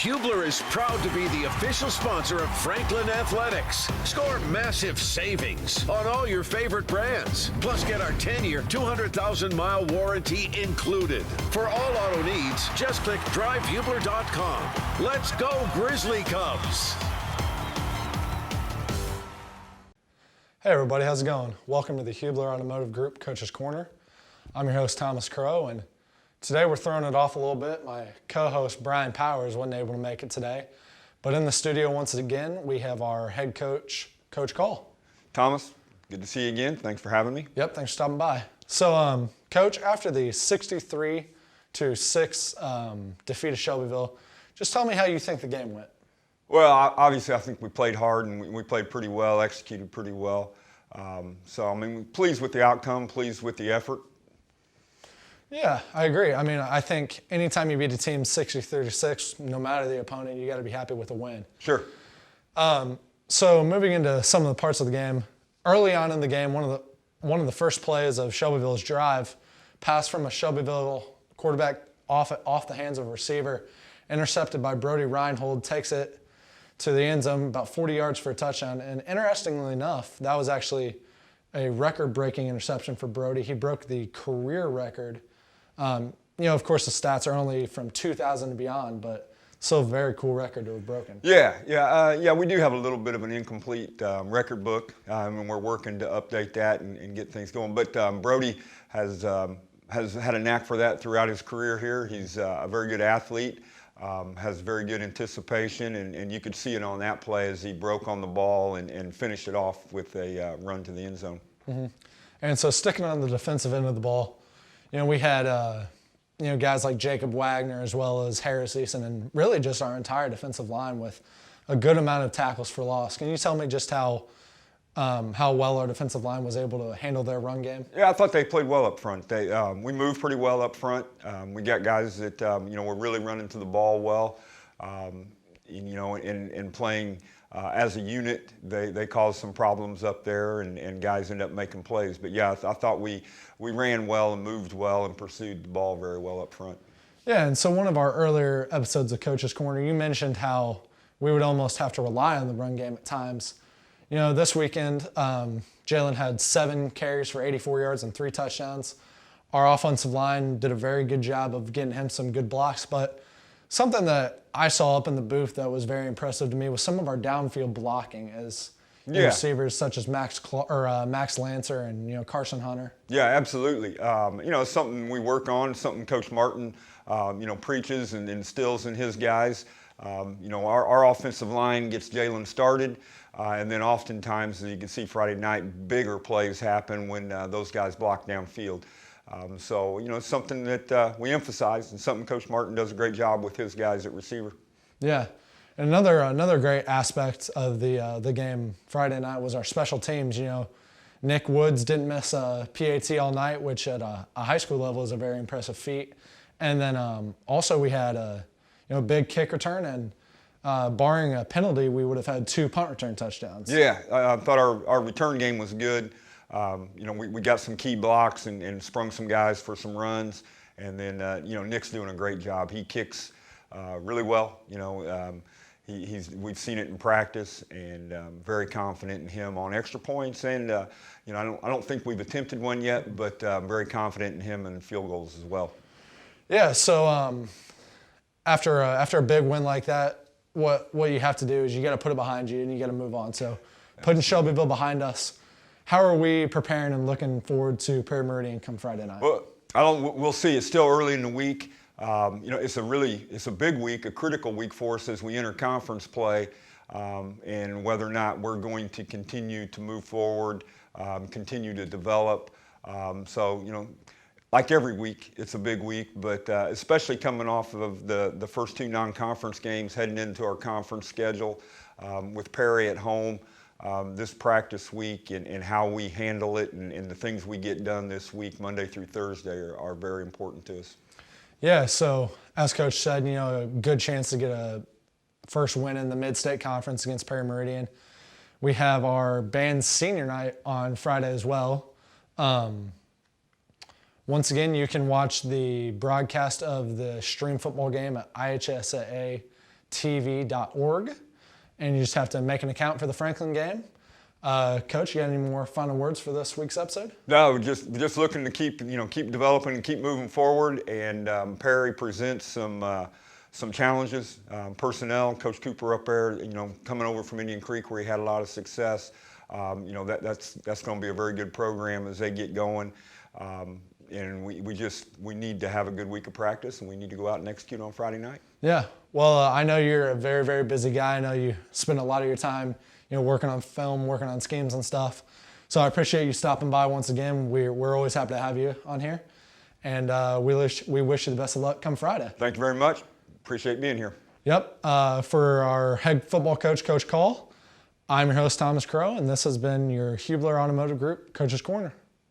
Hubler is proud to be the official sponsor of Franklin Athletics. Score massive savings on all your favorite brands. Plus, get our 10-year, 200,000-mile warranty included. For all auto needs, just click drivehubler.com. Let's go, Grizzly Cubs! Hey everybody, how's it going? Welcome to the Hubler Automotive Group Coach's Corner. I'm your host, Thomas Crow, and today we're throwing it off a little bit. My co-host, Brian Powers, wasn't able to make it today. But in the studio once again, we have our head coach, Coach Coll. Thomas, good to see you again. Thanks for having me. Yep, thanks for stopping by. So, Coach, after the 63-6 defeat of Shelbyville, just tell me how you think the game went. Well, obviously I think we played hard and we played pretty well, executed pretty well. Pleased with the outcome, pleased with the effort. Yeah, I agree. I mean, I think anytime you beat a team 60-6, no matter the opponent, you got to be happy with a win. Sure. So moving into some of the parts of the game, early on in the game, one of the first plays of Shelbyville's drive, pass from a Shelbyville quarterback off the hands of a receiver, intercepted by Brody Reinhold, takes it to the end zone about 40 yards for a touchdown. And interestingly enough, that was actually a record-breaking interception for Brody. He broke the career record. Of course, the stats are only from 2000 and beyond, but still a very cool record to have broken. Yeah, we do have a little bit of an incomplete record book, and we're working to update that and get things going. But Brody has had a knack for that throughout his career here. He's a very good athlete, has very good anticipation, and you could see it on that play as he broke on the ball and finished it off with a run to the end zone. Mm-hmm. And so sticking on the defensive end of the ball, we had guys like Jacob Wagner as well as Harris Eason and really just our entire defensive line with a good amount of tackles for loss. Can you tell me just how well our defensive line was able to handle their run game? Yeah, I thought they played well up front. We moved pretty well up front. We got guys that were really running to the ball well, and playing as a unit. They caused some problems up there, and guys ended up making plays. But yeah, I thought we ran well and moved well and pursued the ball very well up front. Yeah, and so one of our earlier episodes of Coach's Corner, you mentioned how we would almost have to rely on the run game at times. This weekend, Jalen had 7 carries for 84 yards and 3 touchdowns. Our offensive line did a very good job of getting him some good blocks, but something that I saw up in the booth that was very impressive to me was some of our downfield blocking as receivers such as Max Lancer and Carson Hunter. Yeah, absolutely. It's something we work on, something Coach Martin preaches and instills in his guys. Our offensive line gets Jalen started, and then oftentimes, as you can see Friday night, bigger plays happen when those guys block downfield. It's something that we emphasize and something Coach Martin does a great job with his guys at receiver. Yeah. And another great aspect of the game Friday night was our special teams. Nick Woods didn't miss a PAT all night, which at a high school level is a very impressive feat. And then also we had a big kick return, and barring a penalty, we would have had 2 punt return touchdowns. Yeah, I thought our return game was good. We got some key blocks and sprung some guys for some runs. And then, Nick's doing a great job. He kicks really well. We've seen it in practice, and very confident in him on extra points. And, I don't think we've attempted one yet, but very confident in him and field goals as well. Yeah, so after a big win like that, what you have to do is you got to put it behind you and you got to move on. So putting Shelbyville behind us, how are we preparing and looking forward to Perry Meridian come Friday night? Well, we'll see. It's still early in the week. It's a big week, a critical week for us as we enter conference play, and whether or not we're going to continue to move forward, continue to develop. Like every week, it's a big week, but especially coming off of the first 2 non-conference games, heading into our conference schedule with Perry at home. This practice week and how we handle it and the things we get done this week, Monday through Thursday, are very important to us. Yeah, so as Coach said, a good chance to get a first win in the Mid-State Conference against Perry Meridian. We have our band senior night on Friday as well. Once again, you can watch the broadcast of the stream football game at IHSAA franklinTV.org, and you just have to make an account for the Franklin game. Coach, you got any more final words for this week's episode? No, just looking to keep developing and keep moving forward. And Perry presents some challenges, personnel. Coach Cooper up there, coming over from Indian Creek where he had a lot of success. That's going to be a very good program as they get going. And we need to have a good week of practice, and we need to go out and execute on Friday night. Yeah. Well, I know you're a very, very busy guy. I know you spend a lot of your time, working on film, working on schemes and stuff. So I appreciate you stopping by once again. We're always happy to have you on here, and we wish you the best of luck come Friday. Thank you very much. Appreciate being here. Yep. For our head football coach, Coach Coll, I'm your host, Thomas Crow, and this has been your Hubler Automotive Group Coach's Corner.